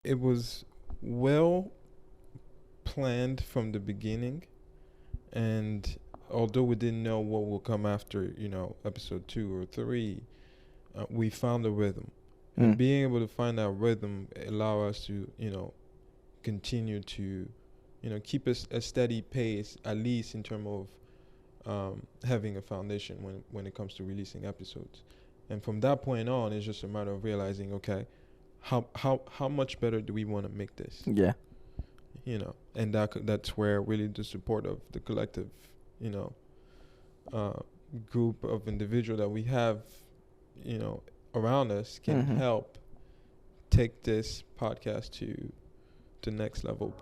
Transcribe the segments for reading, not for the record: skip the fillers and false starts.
It was well planned from the beginning, and although we didn't know what will come after, episode 2 or 3, we found a rhythm. And Mm. being able to find that rhythm allow us to, continue to, keep a steady pace, at least in terms of having a foundation when it comes to releasing episodes. And from that point on, it's just a matter of realizing, okay, how much better do we want to make this? Yeah. And that's where really the support of the collective, you know, uh, group of individual that we have, around us can Mhm. help take this podcast to the next level.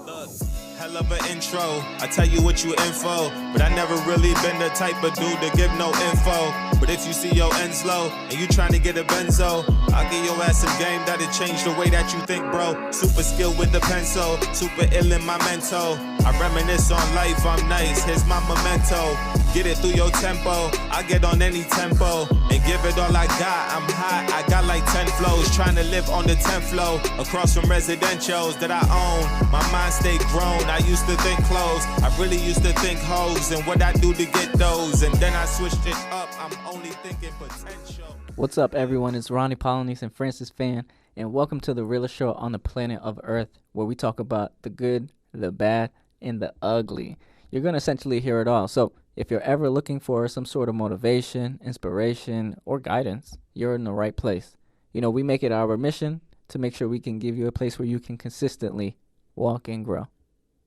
Look, hell of an intro. I tell you what you info, but I never really been the type of dude to give no info. But if you see your ends low and you trying to get a benzo, I'll give your ass some game that'll change the way that you think, bro. Super skilled with the pencil, super ill in my mental. I reminisce on life, I'm nice, here's my memento. Get it through your tempo, I get on any tempo and give it all I got. I'm hot, I got like 10 flows, trying to live on the 10th flow. Across from residentials that I own, my mind stay grown. I used to think clothes, I really used to think hoes and what I do to get those. And then I switched it up, I'm only thinking potential. What's up, everyone? It's Ronnie Polonius and Francis Fan, and welcome to the realest show on the planet of Earth, where we talk about the good, the bad, and the ugly. You're going to essentially hear it all. So if you're ever looking for some sort of motivation, inspiration, or guidance, you're in the right place. We make it our mission to make sure we can give you a place where you can consistently walk and grow.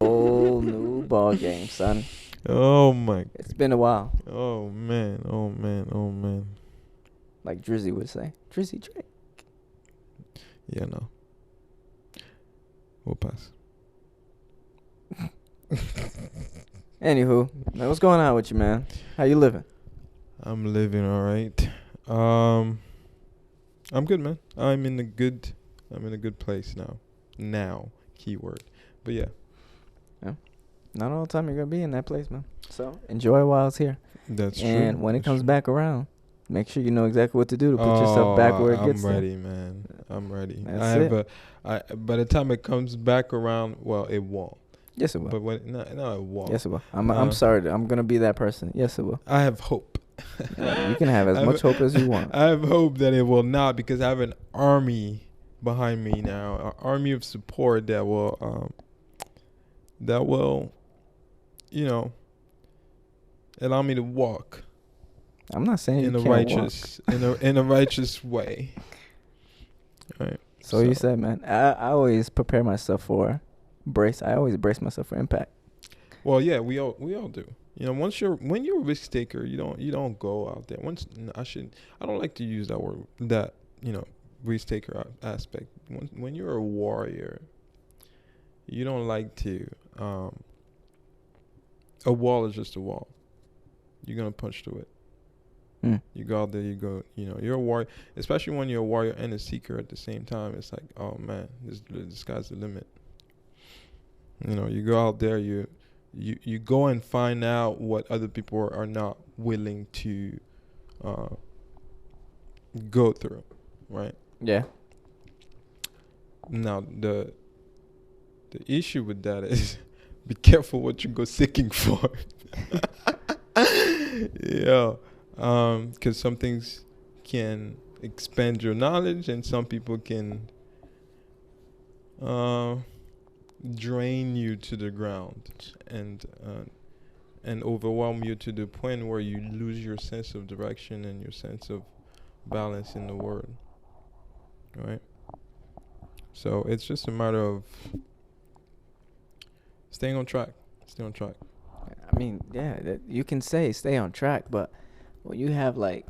Whole new ball game, son. Oh my! It's been a while, Oh man! Oh man! Oh man! like Drizzy would say. Drizzy Drake. Yeah, no. We'll pass. Anywho, man, what's going on with you, man? How you living? I'm living all right. I'm good, man. I'm in a good place now. Now, keyword. But yeah, Not all the time you're gonna be in that place, man. So enjoy while it's here. that's true. And when it That's comes true. back around, make sure you know exactly what to do to put yourself back where it gets I'm there. ready, man. I'm ready. That's By the time it comes back around, well, it won't. Yes, it will. But no, it won't. Yes, it will. I'm sorry. I'm gonna be that person. Yes, it will. I have hope. You can have as much hope as you want. I have hope that it will not, because I have an army behind me now, an army of support that will, allow me to walk I'm not saying in you a can't righteous, in a righteous way. All right. walk. So you said, man, I always prepare myself for I always brace myself for impact. Well, yeah, we all do. When you're a risk taker, you don't go out there. I don't like to use that word, that risk taker aspect. When you're a warrior, you don't like to. A wall is just a wall. You're gonna punch through it. Mm. You go out there, you're a warrior, especially when you're a warrior and a seeker at the same time. It's like, oh man, the sky's the limit. You go out there, you go and find out what other people are not willing to go through, right? Yeah. Now the issue with that is be careful what you go seeking for. Yeah, because some things can expand your knowledge, and some people can drain you to the ground and overwhelm you to the point where you lose your sense of direction and your sense of balance in the world, right? So it's just a matter of staying on track. Stay on track. I mean, yeah, you can say stay on track, but when you have, like,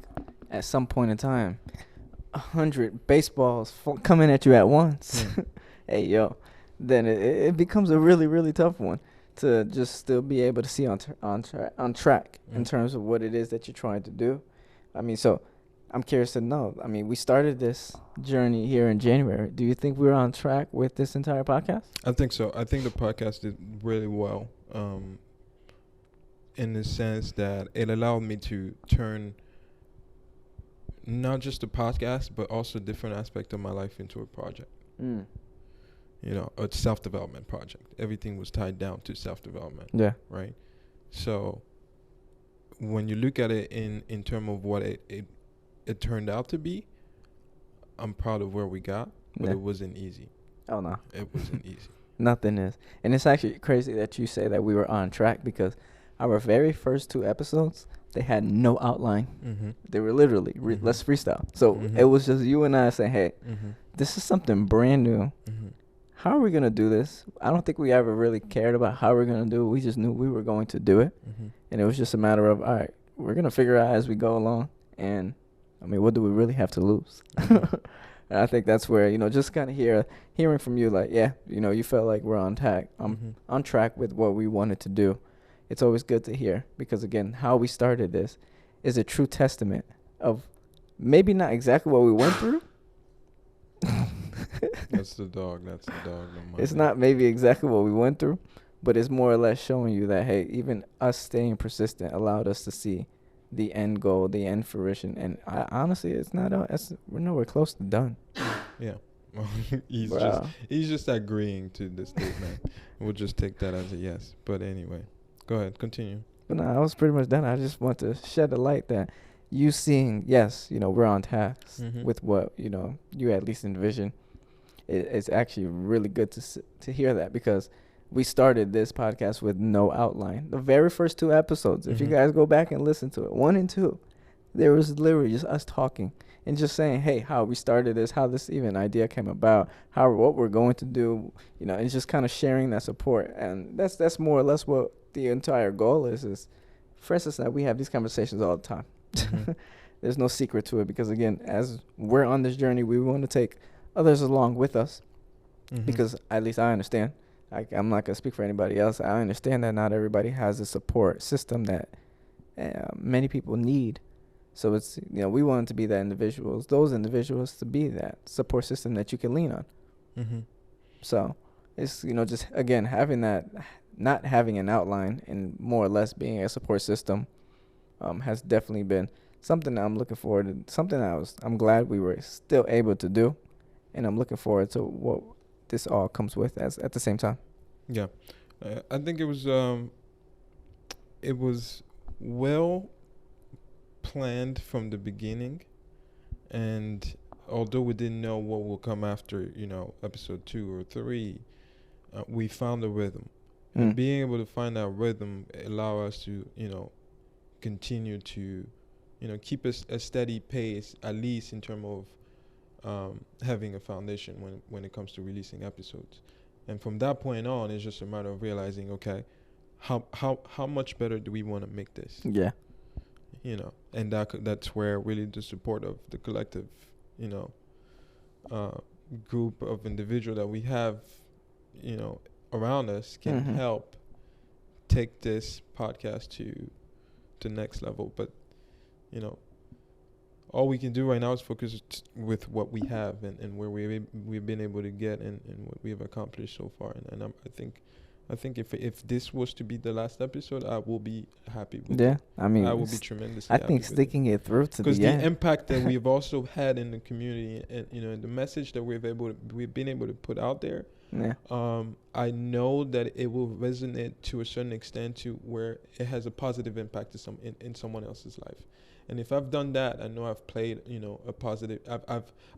at some point in time, 100 baseballs coming at you at once, hey, yo, then it becomes a really, really tough one to just still be able to see on track in terms of what it is that you're trying to do. I mean, so I'm curious to know. I mean, we started this journey here in January. Do you think we're on track with this entire podcast? I think so. I think the podcast did really well, in the sense that it allowed me to turn not just the podcast, but also different aspect of my life into a project. Mm. You know, a self-development project. Everything was tied down to self-development, Yeah. right? So when you look at it in terms of what it turned out to be, I'm proud of where we got, but Yeah. it wasn't easy. Oh no. It wasn't easy. Nothing is. And it's actually crazy that you say that we were on track, because our very first 2 episodes, they had no outline. Mm-hmm. They were literally, Mhm. let's freestyle. So Mhm. it was just you and I saying, hey, Mm-hmm. this is something brand new. Mm-hmm. How are we going to do this? I don't think we ever really cared about how we're going to do it. We just knew we were going to do it. Mm-hmm. And it was just a matter of, all right, we're going to figure out as we go along. And, I mean, what do we really have to lose? And I think that's where, just kind of hearing from you, like, yeah, you felt like we're on track with what we wanted to do. It's always good to hear, because, again, how we started this is a true testament of maybe not exactly what we went through. That's the dog. It's not maybe exactly what we went through, but it's more or less showing you that, hey, even us staying persistent allowed us to see the end goal, the end fruition. And honestly, it's not we're nowhere close to done. Yeah. Well, he's Wow. just agreeing to the statement. We'll just take that as a yes. But anyway, go ahead, continue. But no, I was pretty much done. I just want to shed a light that you seeing, yes, we're on task Mhm. with what, you at least envision. It's actually really good to hear that, because we started this podcast with no outline. The very first 2 episodes, if you Mhm. guys go back and listen to it, 1 and 2, there was literally just us talking and just saying, hey, how we started this, how this even idea came about, what we're going to do, and just kind of sharing that support. And that's more or less what the entire goal is for instance, that we have these conversations all the time. Mhm. There's no secret to it, because, again, as we're on this journey, we want to take others along with us, Mhm. because at least I understand. I'm not going to speak for anybody else. I understand that not everybody has a support system that many people need. So it's, we want to be those individuals to be that support system that you can lean on. Mhm. So it's, just, again, having that, not having an outline and more or less being a support system has definitely been something that I'm looking forward to, something I'm glad we were still able to do. And I'm looking forward to what this all comes with at the same time. Yeah, I think it was well planned from the beginning, and although we didn't know what will come after, episode 2 or 3, we found a rhythm. And being able to find that rhythm allow us to, continue to, keep a steady pace, at least in terms of having a foundation when it comes to releasing episodes. And from that point on, it's just a matter of realizing, okay, how much better do we want to make this? Yeah. And that's where really the support of the collective, group of individuals that we have, around us can Mhm. help take this podcast to next level. But, all we can do right now is focus with what we have and where we've been able to get and what we have accomplished so far. And I think if this was to be the last episode, I will be happy with it. Yeah. I mean, I will be tremendously I happy think with it. sticking it through to Because the the end. impact that we've also had in the community and, and the message that we've been able to put out there, Yeah. I know that it will resonate to a certain extent to where it has a positive impact to in someone else's life. And if I've done that, I know I've played, a positive.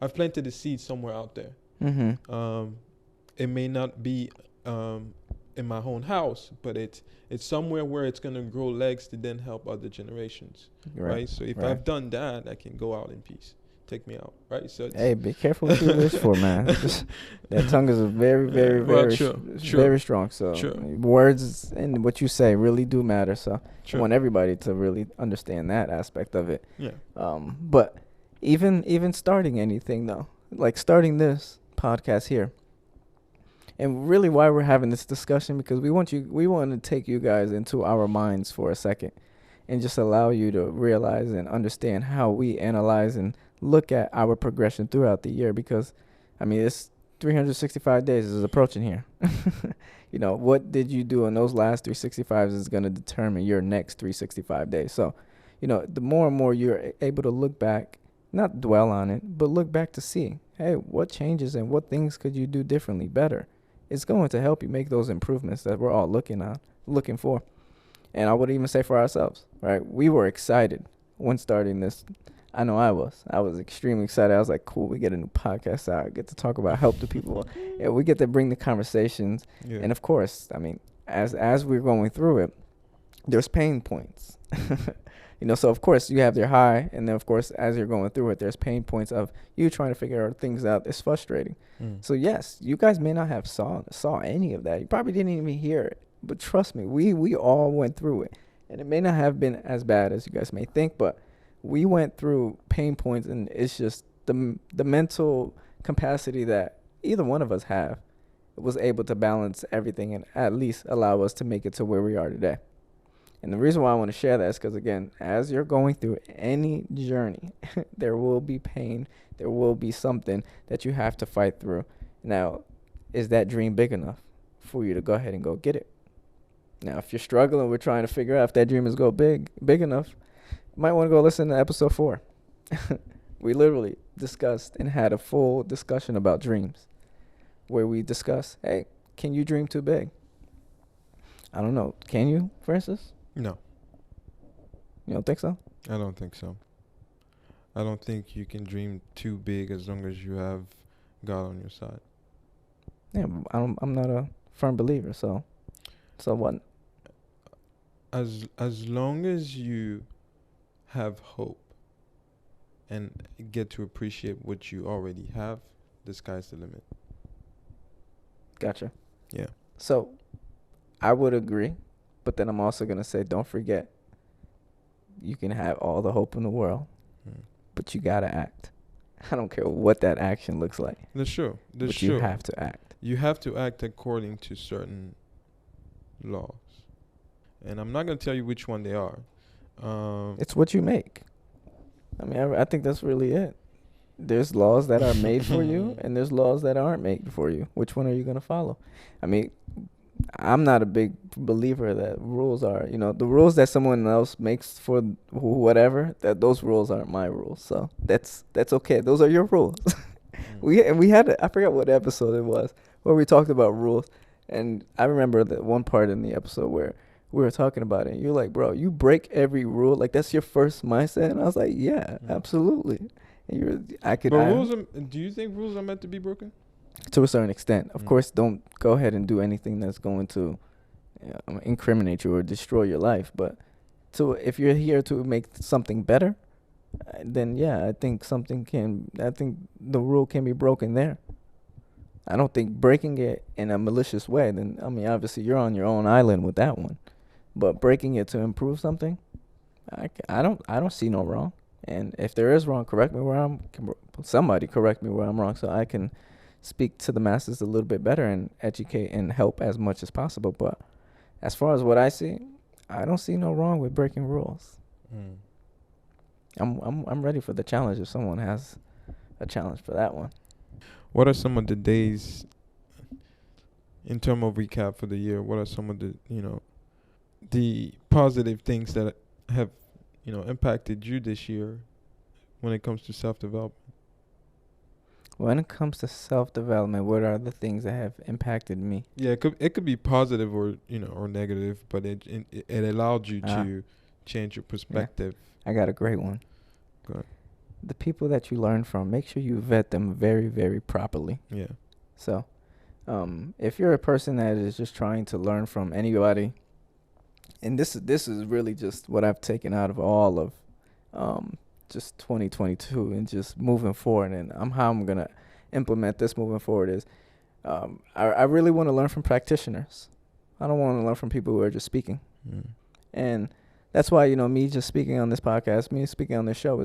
I've planted a seed somewhere out there. Mm-hmm. It may not be in my own house, but it's somewhere where it's gonna grow legs to then help other generations, right? So if I've done that, I can go out in peace. Take me out, right? So Hey, be careful what you wish for, man. That tongue is very, very, Well, very, very strong. So words and what you say really do matter. So I want everybody to really understand that aspect of it. Yeah. But even starting anything though, like starting this podcast here, and really why we're having this discussion, because we want to take you guys into our minds for a second, and just allow you to realize and understand how we analyze and look at our progression throughout the year. Because, I mean, it's 365 days is approaching here. What did you do in those last 365s is going to determine your next 365 days. So, the more and more you're able to look back, not dwell on it, but look back to see, hey, what changes and what things could you do differently better? It's going to help you make those improvements that we're all looking for. And I would even say for ourselves, right? We were excited when starting this. I know I was extremely excited. I was like, cool, we get a new podcast out. I get to talk about help to people. And we get to bring the conversations. Yeah. And of course, I mean, as we're going through it, there's pain points. So of course you have your high, and then of course as you're going through it, there's pain points of you trying to figure things out. It's frustrating. So yes, you guys may not have saw any of that. You probably didn't even hear it, but trust me, we all went through it, and it may not have been as bad as you guys may think, but we went through pain points, and it's just the mental capacity that either one of us have was able to balance everything and at least allow us to make it to where we are today. And the reason why I want to share that is because, again, as you're going through any journey, there will be pain. There will be something that you have to fight through. Now, is that dream big enough for you to go ahead and go get it? Now, if you're struggling with trying to figure out if that dream is big enough, you might want to go listen to episode 4. We literally discussed and had a full discussion about dreams, where we discuss, hey, can you dream too big? I don't know. Can you, Francis? No, You don't think so? I don't think so. I don't think you can dream too big as long as you have God on your side. Yeah, I'm not a firm believer. So what? As long as you have hope and get to appreciate what you already have, the sky's the limit. Gotcha. Yeah. So I would agree, but then I'm also gonna say, don't forget, you can have all the hope in the world, but you gotta act. I don't care what that action looks like. That's true. But you have to act. You have to act according to certain laws, and I'm not gonna tell you which one they are. It's what you make. I mean, I think that's really it. There's laws that are made for you, and there's laws that aren't made for you. Which one are you gonna follow? I mean, I'm not a big believer that rules are, the rules that someone else makes for whatever, that those rules aren't my rules. So that's okay. Those are your rules. We had, I forgot what episode it was, where we talked about rules. And I remember that one part in the episode where we were talking about it. And you're like, bro, you break every rule. Like, that's your first mindset. And I was like, yeah, absolutely. And do you think rules are meant to be broken? To a certain extent. Of course, don't go ahead and do anything that's going to incriminate you or destroy your life. But if you're here to make something better, then yeah, I think the rule can be broken there. I don't think breaking it in a malicious way, then, I mean, obviously you're on your own island with that one. But breaking it to improve something, I don't see no wrong. And if there is wrong, somebody correct me where I'm wrong, so I can speak to the masses a little bit better and educate and help as much as possible. But as far as what I see, I don't see no wrong with breaking rules. I'm ready for the challenge if someone has a challenge for that one. What are some of the days, in terms of recap for the year, what are some of the positive things that have, impacted you this year when it comes to self-development? When it comes to self-development, what are the things that have impacted me? Yeah, it could be positive or negative, but it allowed you to change your perspective. Yeah. I got a great one. Go ahead. The people that you learn from, make sure you vet them very, very properly. Yeah. So, if you're a person that is just trying to learn from anybody, and this is really just what I've taken out of all of just 2022 and just moving forward, and how I'm gonna implement this moving forward is, I really want to learn from practitioners. I don't want to learn from people who are just speaking. And that's why, me just speaking on this podcast, me speaking on this show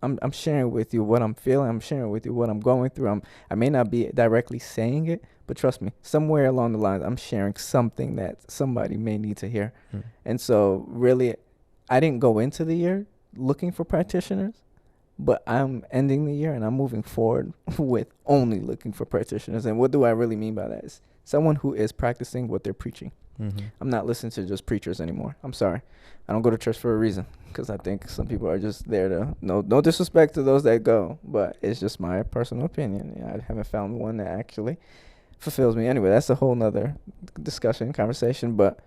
I'm sharing with you what I'm feeling. I'm sharing with you what I'm going through. I may not be directly saying it, but trust me, somewhere along the lines, I'm sharing something that somebody may need to hear. And so really, I didn't go into the year looking for practitioners, but I'm ending the year and I'm moving forward with only looking for practitioners. And what do I really mean by that? Is someone who is practicing what they're preaching. Mm-hmm. I'm not listening to just preachers anymore. I'm sorry. I don't go to church for a reason, because I think some people are just there to, no disrespect to those that go, but it's just my personal opinion. I haven't found one that actually fulfills me. Anyway, that's a whole nother conversation, but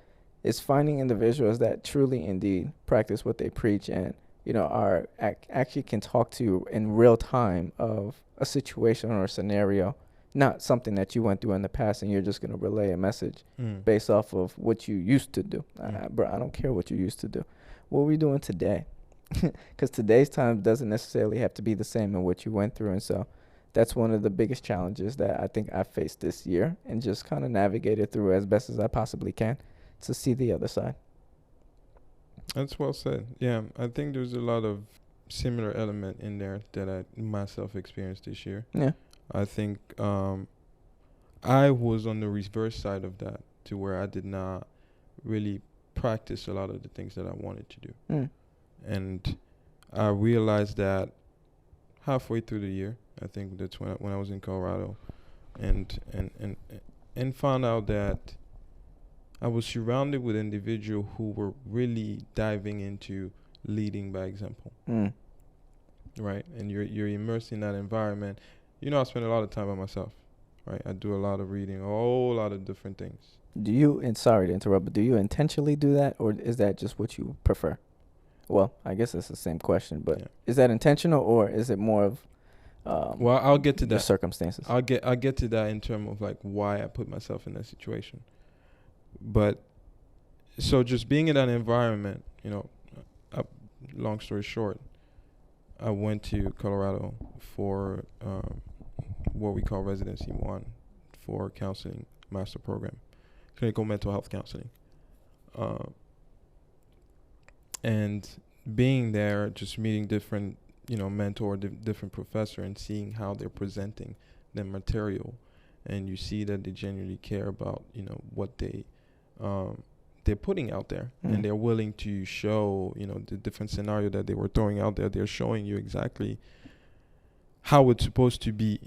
it's finding individuals that truly indeed practice what they preach, and are actually can talk to you in real time of a situation or a scenario, not something that you went through in the past and you're just going to relay a message based off of what you used to do. Bro, I don't care what you used to do. What are we doing today? Because today's time doesn't necessarily have to be the same in what you went through. And so that's one of the biggest challenges that I think I faced this year, and just kind of navigated through as best as I possibly can to see the other side. That's well said. Yeah, I think there's a lot of similar element in there that I myself experienced this year. Yeah. I think I was on the reverse side of that, to where I did not really practice a lot of the things that I wanted to do. And I realized that halfway through the year. I think that's when I was in Colorado, and found out that I was surrounded with individuals who were really diving into leading by example. Right? And you're immersed in that environment. I spend a lot of time by myself, right? I do a lot of reading, a whole lot of different things. Do you, and sorry to interrupt, but do you intentionally do that, or is that just what you prefer? Well, I guess it's the same question, but is that intentional, or is it more of well, I'll get to the that. Circumstances. I'll get to that in terms of like why I put myself in that situation. But so just being in that environment, long story short, I went to Colorado for what we call Residency 1 for counseling master program, clinical mental health counseling. And being there, just meeting different, mentor, different professor, and seeing how they're presenting their material. And you see that they genuinely care about, what they're putting out there, and they're willing to show, the different scenario that they were throwing out there. They're showing you exactly how it's supposed to be,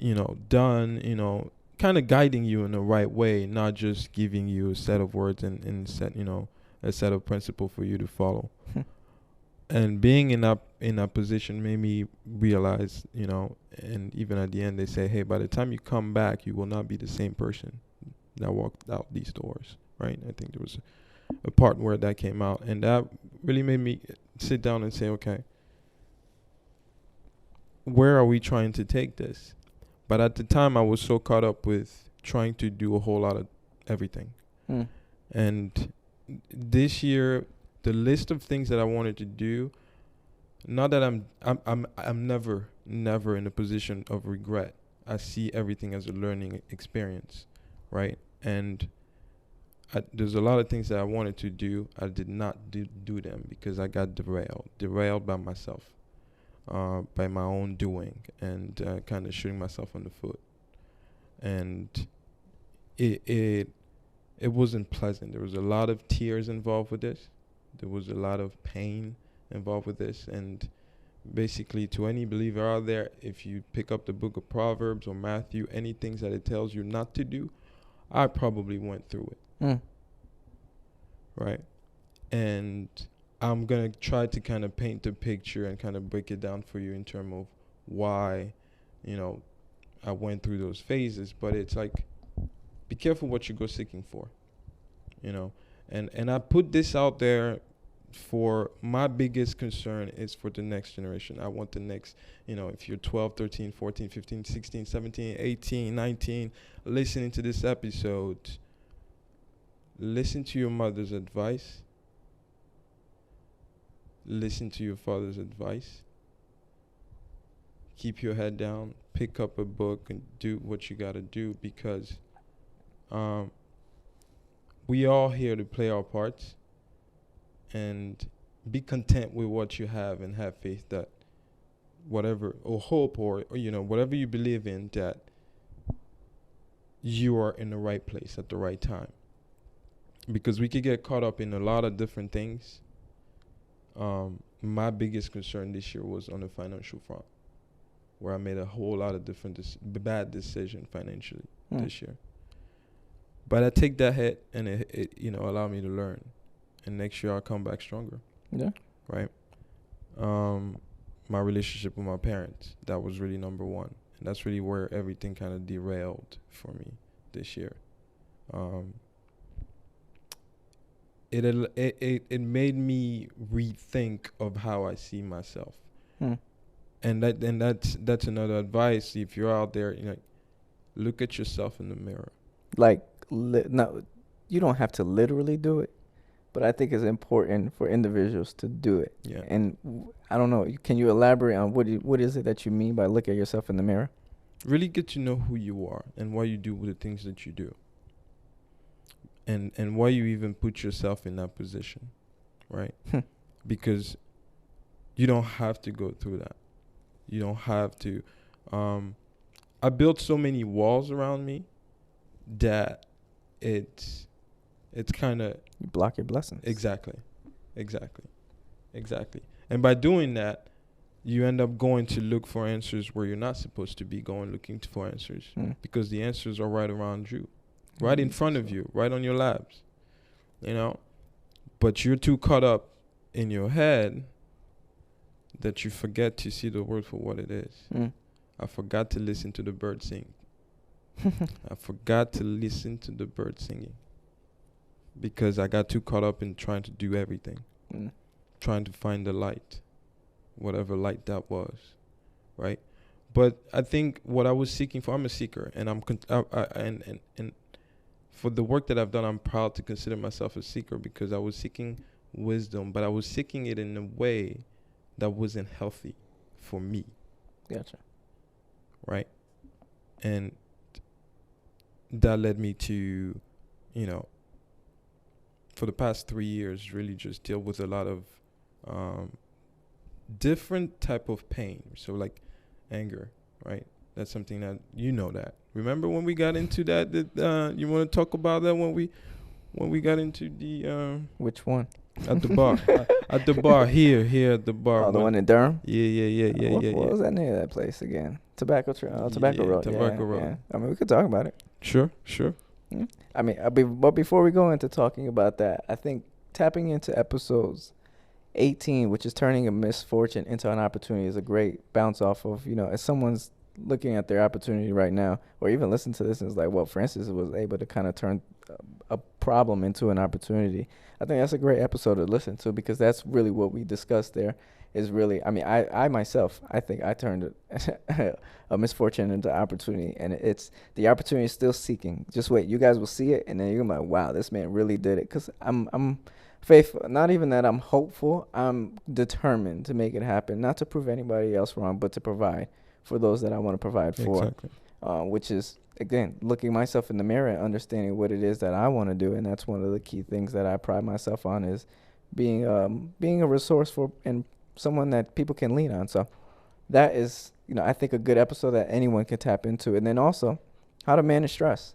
done, kind of guiding you in the right way, not just giving you a set of words and set, a set of principle for you to follow. And being in that position made me realize, and even at the end they say, hey, by the time you come back, you will not be the same person that walked out these doors, right? I think there was a part where that came out, and that really made me sit down and say, okay, where are we trying to take this? But at the time, I was so caught up with trying to do a whole lot of everything. And this year, the list of things that I wanted to do, not that I'm never in a position of regret. I see everything as a learning experience, right? And there's a lot of things that I wanted to do. I did not do them because I got derailed by myself, by my own doing, and kind of shooting myself in the foot. And it wasn't pleasant. There was a lot of tears involved with this. There was a lot of pain involved with this. And basically, to any believer out there, if you pick up the book of Proverbs or Matthew, any things that it tells you not to do, I probably went through it. Right? And I'm going to try to kind of paint the picture and kind of break it down for you in terms of why, I went through those phases. But it's like, be careful what you go seeking for, And I put this out there for my biggest concern is for the next generation. I want the next, if you're 12, 13, 14, 15, 16, 17, 18, 19, listening to this episode, listen to your mother's advice. Listen to your father's advice. Keep your head down. Pick up a book and do what you got to do, because we all here to play our parts, and be content with what you have, and have faith that whatever, or hope, or whatever you believe in, that you are in the right place at the right time. Because we could get caught up in a lot of different things. My biggest concern this year was on the financial front, where I made a whole lot of different bad decisions financially this year. But I take that hit, and it allow me to learn, and next year I'll come back stronger. Yeah. Right. My relationship with my parents, that was really number one, and that's really where everything kind of derailed for me this year. It made me rethink of how I see myself. And that's another advice. If you're out there, look at yourself in the mirror. Like, no, you don't have to literally do it, but I think it's important for individuals to do it. Yeah. And I don't know, can you elaborate on what is it that you mean by look at yourself in the mirror? Really get to know who you are and why you do the things that you do. And why you even put yourself in that position, right? Because you don't have to go through that. You don't have to. I built so many walls around me that it's kind of... You block your blessings. Exactly. And by doing that, you end up going to look for answers where you're not supposed to be going looking for answers, because the answers are right around you, right in front of you, right on your laps, But you're too caught up in your head that you forget to see the world for what it is. I forgot to listen to the bird sing. I forgot to listen to the bird singing because I got too caught up in trying to do everything, trying to find the light, whatever light that was, right? But I think what I was seeking for, I'm a seeker, and and for the work that I've done, I'm proud to consider myself a seeker because I was seeking wisdom, but I was seeking it in a way that wasn't healthy for me. Gotcha. Right? And that led me to, for the past 3 years, really just deal with a lot of different type of pain. So like anger, right? That's something that that. Remember when we got into that you want to talk about that when we got into the which one? At the bar. At the bar here at the bar. Oh, the one in Durham? Yeah. What was that name of that place again? Tobacco Road. Tobacco Road. Yeah. I mean, we could talk about it. Sure. I mean, but before we go into talking about that, I think tapping into episodes 18, which is turning a misfortune into an opportunity, is a great bounce off of, as someone's looking at their opportunity right now, or even listen to this and it's like, well, Francis was able to kind of turn a problem into an opportunity. I think that's a great episode to listen to because that's really what we discussed there. Is really, I mean, I myself, I think I turned a misfortune into opportunity, and it's the opportunity is still seeking. Just wait, you guys will see it, and then you're like, wow, this man really did it. Because I'm faithful. Not even that I'm hopeful. I'm determined to make it happen, not to prove anybody else wrong, but to provide for those that I want to provide for. Exactly. Which is, again, looking myself in the mirror and understanding what it is that I want to do, and that's one of the key things that I pride myself on is being a resource for and someone that people can lean on. So that is, I think a good episode that anyone can tap into. And then also how to manage stress.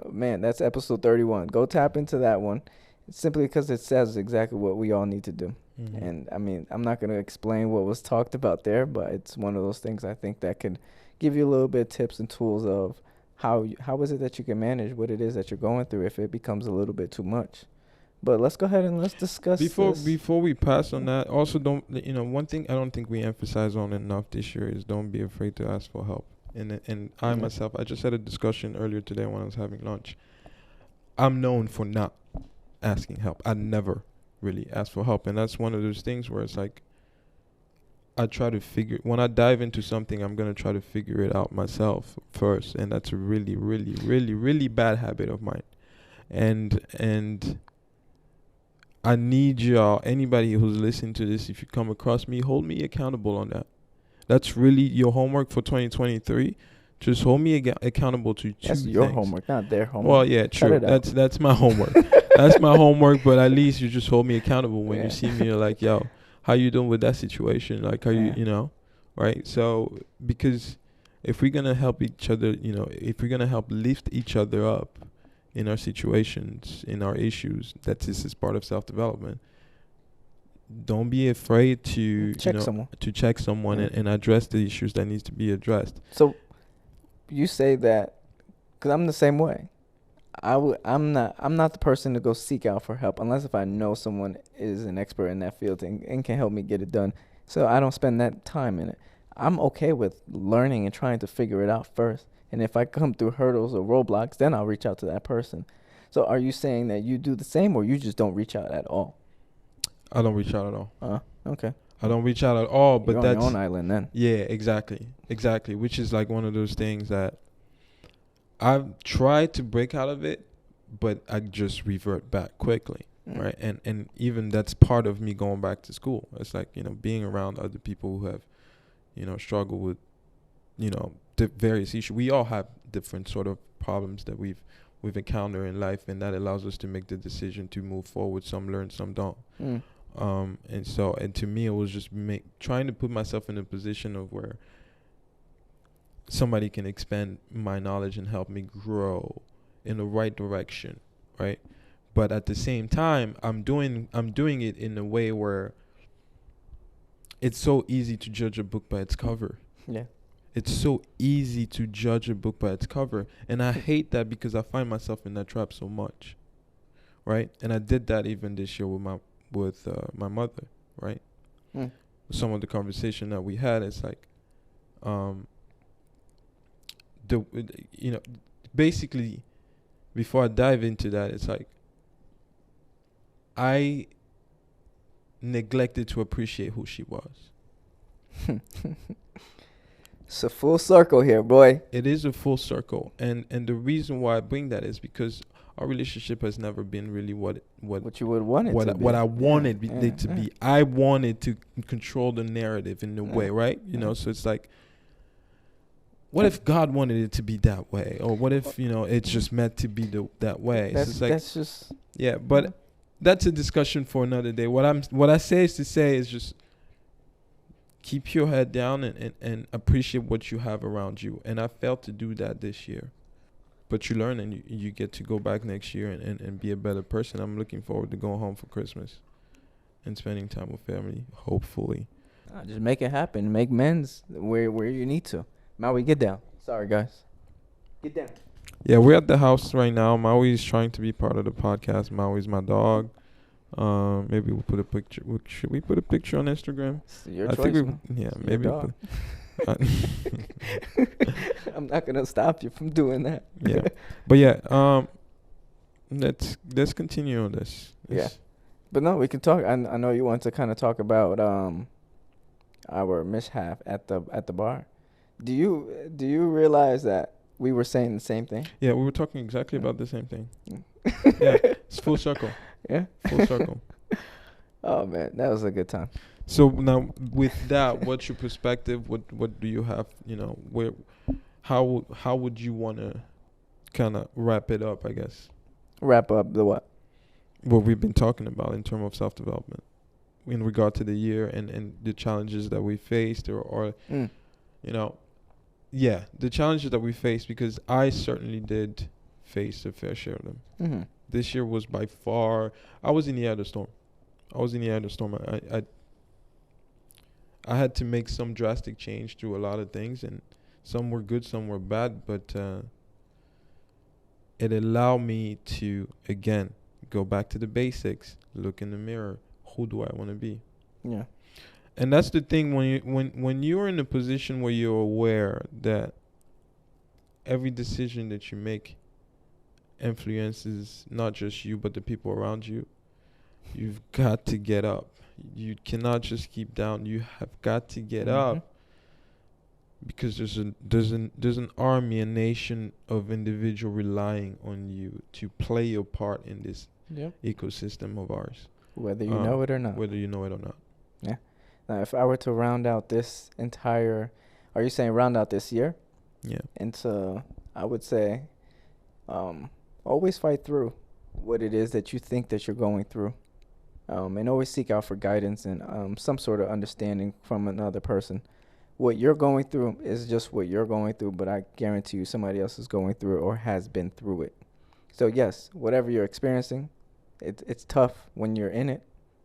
Man, that's episode 31. Go tap into that one. It's simply because it says exactly what we all need to do. Mm-hmm. And I mean, I'm not going to explain what was talked about there, but it's one of those things I think that could give you a little bit of tips and tools of how is it that you can manage what it is that you're going through if it becomes a little bit too much. But let's go ahead and let's discuss before we pass on that. Also, don't one thing I don't think we emphasize on enough this year is don't be afraid to ask for help. And I myself, I just had a discussion earlier today when I was having lunch. I'm known for not asking help. I never really ask for help, and that's one of those things where it's like I try to when I dive into something, I'm gonna try to figure it out myself first, and that's a really, really, really, really bad habit of mine. And I need y'all, anybody who's listening to this, if you come across me, hold me accountable on that. That's really your homework for 2023. Just hold me accountable to two things. That's your homework, not their homework. Well, yeah, true. That's my homework. That's my homework, but at least you just hold me accountable when you see me. You're like, yo, how you doing with that situation? Like, how you right? So, because if we're going to help each other, if we're going to help lift each other up, in our situations, in our issues, this is part of self-development. Don't be afraid to check someone and address the issues that needs to be addressed. So you say that because I'm the same way. I'm not the person to go seek out for help unless if I know someone is an expert in that field and can help me get it done. So I don't spend that time in it. I'm okay with learning and trying to figure it out first. And if I come through hurdles or roadblocks, then I'll reach out to that person. So are you saying that you do the same or you just don't reach out at all? I don't reach out at all. Okay. I don't reach out at all, but You're that's on your own island then. Yeah, exactly. Which is like one of those things that I've tried to break out of it, but I just revert back quickly, right? And even that's part of me going back to school. It's like, being around other people who have, struggled with, the various issues. We all have different sort of problems that we've encountered in life, and that allows us to make the decision to move forward. Some learn, some don't. And to me, it was just trying to put myself in a position of where somebody can expand my knowledge and help me grow in the right direction, right? But at the same time, I'm doing it in a way where it's so easy to judge a book by its cover. Yeah. It's so easy to judge a book by its cover, and I hate that because I find myself in that trap so much, right? And I did that even this year with my mother, right? Some of the conversation that we had, it's like, basically, before I dive into that, it's like I neglected to appreciate who she was. It's a full circle here, boy. It is a full circle, and the reason why I bring that is because our relationship has never been really what you would want it to be. What I wanted it to be. I wanted to control the narrative in a way, right? So it's like, what if God wanted it to be that way, or what if it's just meant to be that way? But that's a discussion for another day. What I say is just keep your head down and appreciate what you have around you. And I failed to do that this year. But you learn, and you get to go back next year and be a better person. I'm looking forward to going home for Christmas and spending time with family, hopefully. Just make it happen. Make amends where you need to. Maui, get down. Sorry, guys. Get down. Yeah, we're at the house right now. Maui's trying to be part of the podcast. Maui's my dog. Maybe we'll put a picture. Should we put a picture on Instagram? It's your choice. Maybe. I'm not gonna stop you from doing that. Yeah, but yeah. Let's continue on this. Yeah, but no, we can talk. I know you want to kind of talk about our mishap at the bar. Do you realize that we were saying the same thing? Yeah, we were talking exactly about the same thing. Yeah, it's full circle. Yeah, full circle. Oh man, that was a good time. So now, with that, what's your perspective? What do you have? How would you want to kind of wrap it up? I guess. Wrap up the what? What we've been talking about in terms of self-development, in regard to the year and the challenges that we faced, or the challenges that we faced, because I certainly did face a fair share of them. Mm-hmm. This year was by far. I was in the eye of the storm. I had to make some drastic change through a lot of things, and some were good, some were bad, but it allowed me to, again, go back to the basics, look in the mirror. Who do I want to be? Yeah. And that's the thing, when you're in a position where you're aware that every decision that you make influences not just you, but the people around you, you've got to get up. You cannot just keep down. You have got to get up, because there's an army, a nation of individual relying on you to play your part in this ecosystem of ours. Whether you know it or not. Whether you know it or not. Yeah. Now, if I were to round out this entire, are you saying round out this year? Yeah. And so I would say, always fight through what it is that you think that you're going through. And always seek out for guidance and some sort of understanding from another person. What you're going through is just what you're going through, but I guarantee you somebody else is going through it or has been through it. So yes, whatever you're experiencing, it's tough when you're in it,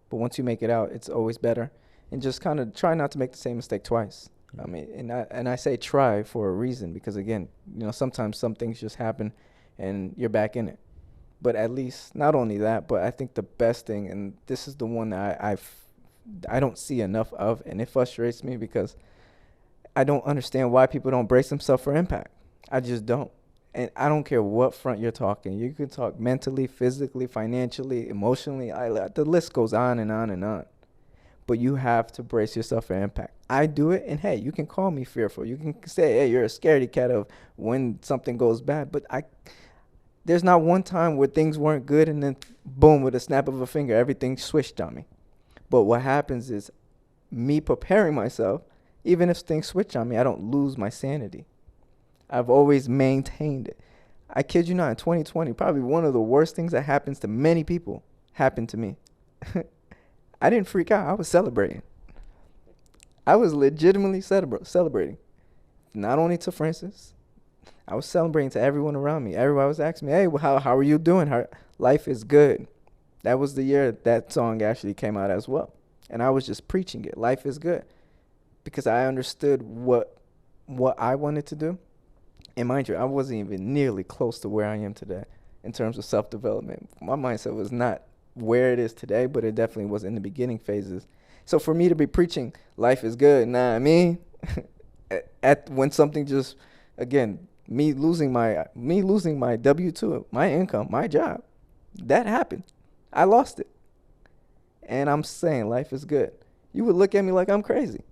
but once you make it out, it's always better. And just kind of try not to make the same mistake twice. I mean, and I say try for a reason, because again, sometimes some things just happen and you're back in it. But at least, not only that, but I think the best thing, and this is the one that I don't see enough of, and it frustrates me because I don't understand why people don't brace themselves for impact. I just don't. And I don't care what front you're talking. You can talk mentally, physically, financially, emotionally. The list goes on and on and on. But you have to brace yourself for impact. I do it, and hey, you can call me fearful. You can say, hey, you're a scaredy cat of when something goes bad. But there's not one time where things weren't good and then boom, with a snap of a finger, everything switched on me. But what happens is me preparing myself, even if things switch on me, I don't lose my sanity. I've always maintained it. I kid you not, in 2020, probably one of the worst things that happens to many people happened to me. I didn't freak out. I was celebrating. I was legitimately celebrating. Not only to Francis, I was celebrating to everyone around me. Everybody was asking me, hey, well, how are you doing? Life is good. That was the year that song actually came out as well. And I was just preaching it. Life is good. Because I understood what I wanted to do. And mind you, I wasn't even nearly close to where I am today in terms of self-development. My mindset was not where it is today, but it definitely was in the beginning phases. So for me to be preaching life is good, when something just, again, me losing my W-2, my income, my job, that happened. I lost it. And I'm saying life is good. You would look at me like I'm crazy.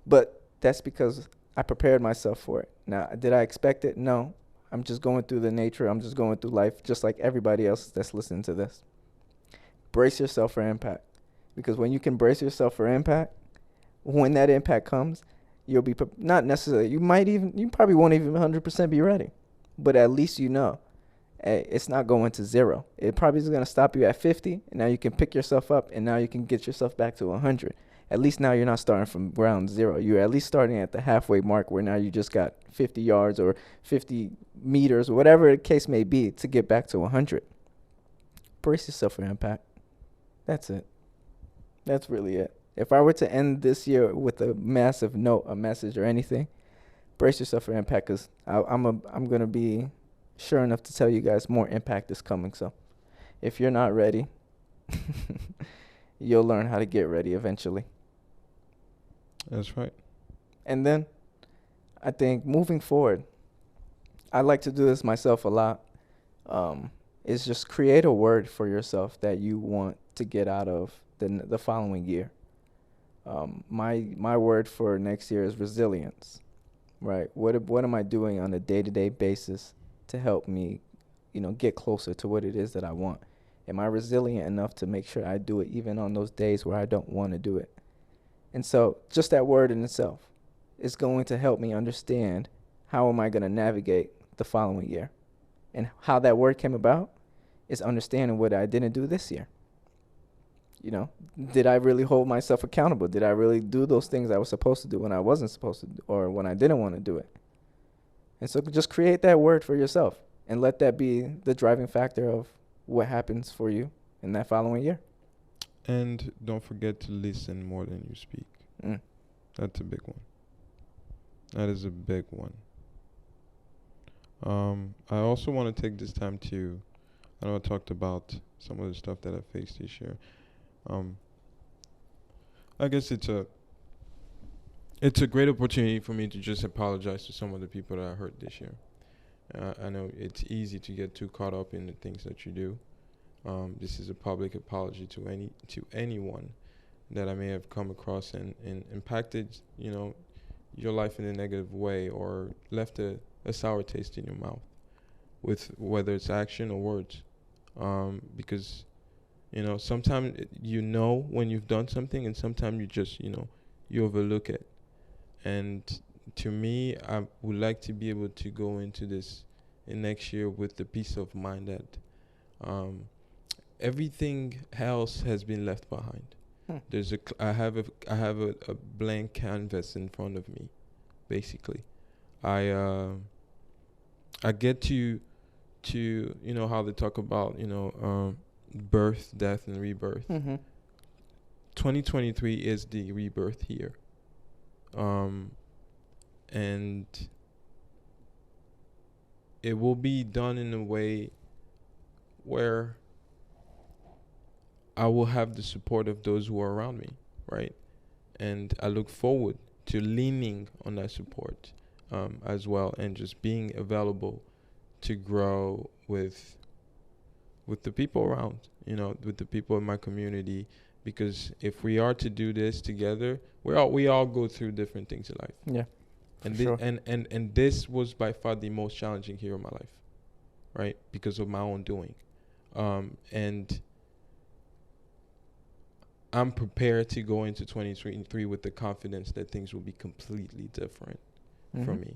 But that's because I prepared myself for it. Now, did I expect it? No. I'm just going through the nature. I'm just going through life just like everybody else that's listening to this. Brace yourself for impact. Because when you can brace yourself for impact, when that impact comes, you'll be not necessarily, you probably won't even 100% be ready. But at least you know, hey, it's not going to 0. It probably is going to stop you at 50, and now you can pick yourself up, and now you can get yourself back to 100. At least now you're not starting from ground 0. You're at least starting at the halfway mark where now you just got 50 yards or 50 meters or whatever the case may be to get back to 100. Brace yourself for impact. That's it. That's really it. If I were to end this year with a massive note, a message, or anything, brace yourself for impact, because I'm going to be sure enough to tell you guys more impact is coming. So if you're not ready, you'll learn how to get ready eventually. That's right. And then I think moving forward, I like to do this myself a lot, is just create a word for yourself that you want to get out of the following year. My word for next year is resilience, right? What am I doing on a day-to-day basis to help me, get closer to what it is that I want? Am I resilient enough to make sure I do it even on those days where I don't want to do it? And so just that word in itself is going to help me understand how am I going to navigate the following year. And how that word came about is understanding what I didn't do this year. Did I really hold myself accountable? Did I really do those things I was supposed to do when I wasn't supposed to do, or when I didn't want to do it? And so just create that word for yourself and let that be the driving factor of what happens for you in that following year. And don't forget to listen more than you speak. That's a big one. That is a big one. I also want to take this time to, I know I talked about some of the stuff that I faced this year. I guess it's a great opportunity for me to just apologize to some of the people that I hurt this year. I know it's easy to get too caught up in the things that you do. This is a public apology to anyone that I may have come across and impacted, your life in a negative way, or left a sour taste in your mouth, with whether it's action or words. Because sometimes when you've done something, and sometimes you just you overlook it. And to me, I would like to be able to go into this in next year with the peace of mind that everything else has been left behind. I have a blank canvas in front of me, basically. I get to how they talk about birth, death, and rebirth. 2023 is the rebirth year. And it will be done in a way where I will have the support of those who are around me, right? And I look forward to leaning on that support as well, and just being available to grow with the people around, with the people in my community. Because if we are to do this together, we all go through different things in life. Yeah. And sure. and this was by far the most challenging year of my life, right? Because of my own doing. And I'm prepared to go into 2023 with the confidence that things will be completely different for me.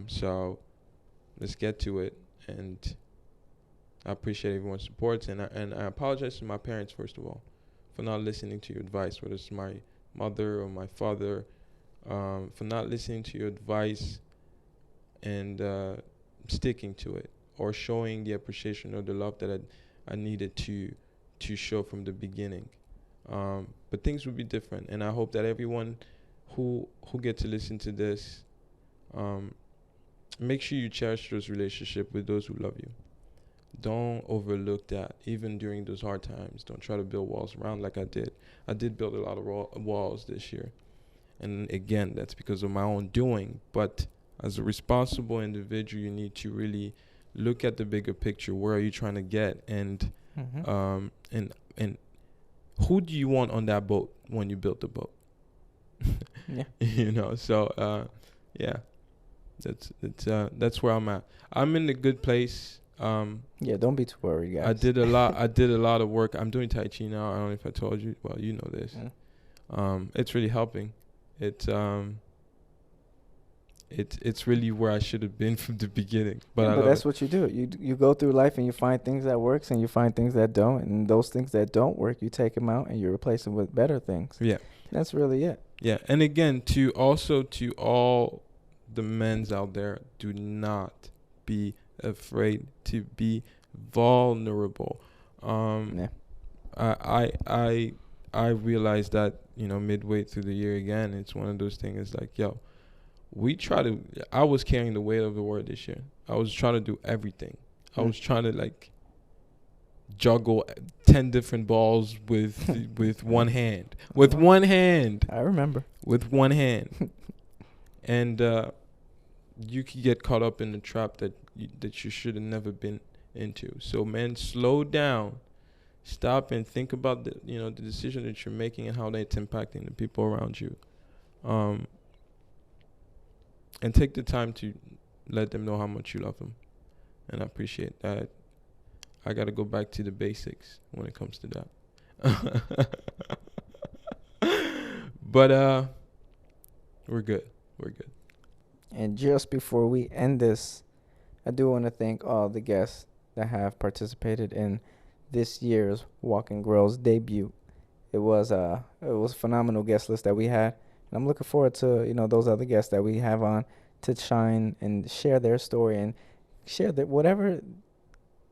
So let's get to it. And I appreciate everyone's support. And I apologize to my parents, first of all, for not listening to your advice, whether it's my mother or my father, for not listening to your advice and sticking to it, or showing the appreciation or the love that I needed to show from the beginning. But things will be different, and I hope that everyone who get to listen to this, make sure you cherish those relationships with those who love you. Don't overlook that, even during those hard times. Don't try to build walls around like I did. I did build a lot of walls this year. And again, that's because of my own doing. But as a responsible individual, you need to really look at the bigger picture. Where are you trying to get? And and who do you want on that boat when you build the boat? Yeah. So yeah, that's where I'm at. I'm in a good place. Yeah, don't be too worried, guys. I did a lot of work. I'm doing Tai Chi now. I don't know if I told you. Well, you know this. Yeah. It's really helping. It's really where I should have been from the beginning. But that's what you do. You go through life and you find things that works and you find things that don't, and those things that don't work, you take them out and you replace them with better things. Yeah. That's really it. Yeah, and again, to all the men's out there, do not be afraid to be vulnerable. Yeah. I realized that, midway through the year again, it's one of those things like, I was carrying the weight of the world this year. I was trying to do everything. I was trying to juggle 10 different balls with one hand. With one hand. I remember. With one hand. And you could get caught up in the trap that you should have never been into. So, man, slow down. Stop and think about the decision that you're making and how that's impacting the people around you. And take the time to let them know how much you love them. And I appreciate that. I got to go back to the basics when it comes to that. But we're good. We're good. And just before we end this, I do want to thank all the guests that have participated in this year's Walk and Grow's debut. It was a phenomenal guest list that we had. And I'm looking forward to, those other guests that we have on to shine and share their story and share that whatever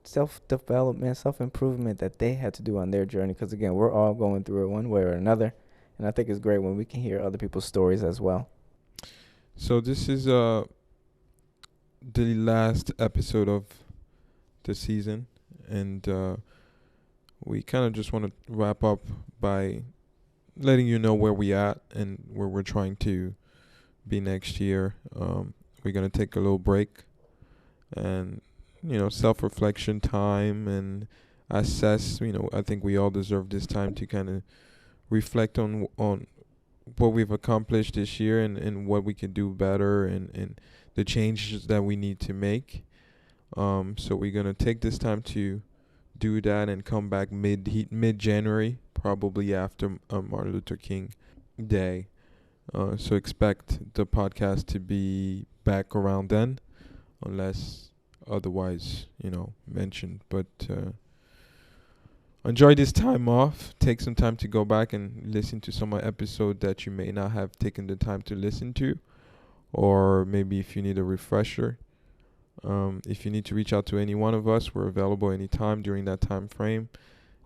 self-development, self-improvement that they had to do on their journey. Because, again, we're all going through it one way or another. And I think it's great when we can hear other people's stories as well. So this is the last episode of the season. And we kind of just want to wrap up by letting you know where we at and where we're trying to be next year. We're going to take a little break and, self-reflection time and assess. I think we all deserve this time to kind of reflect on what we've accomplished this year and what we can do better and the changes that we need to make. So we're going to take this time to do that and come back mid-January, probably after Martin Luther King Day. So expect the podcast to be back around then, unless otherwise, mentioned. But enjoy this time off. Take some time to go back and listen to some episode that you may not have taken the time to listen to, or maybe if you need a refresher. If you need to reach out to any one of us, we're available anytime during that time frame.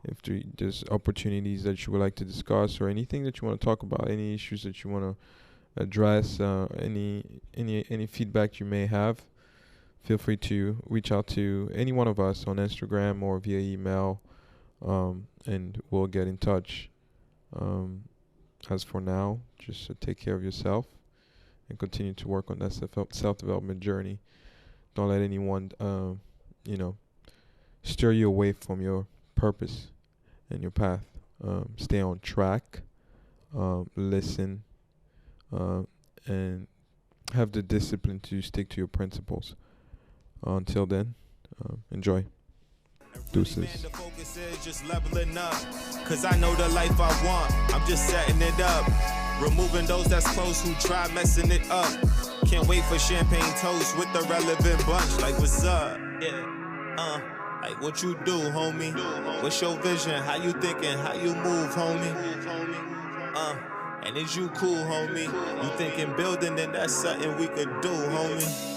If there's opportunities that you would like to discuss or anything that you want to talk about, any issues that you want to address, any feedback you may have, feel free to reach out to any one of us on Instagram or via email, and we'll get in touch. As for now, just take care of yourself and continue to work on that self-development journey. Don't let anyone, steer you away from your purpose and your path. Stay on track, listen, and have the discipline to stick to your principles. Until then, enjoy. Deuces. The focus is just leveling up, cause I know the life I want, I'm just setting it up. Removing those that's close who try messing it up. Can't wait for champagne toast with the relevant bunch. Like, what's up? Yeah. Like, what you do, homie? What's your vision? How you thinking? How you move, homie? And is you cool, homie? You thinking building, then that's something we could do, homie.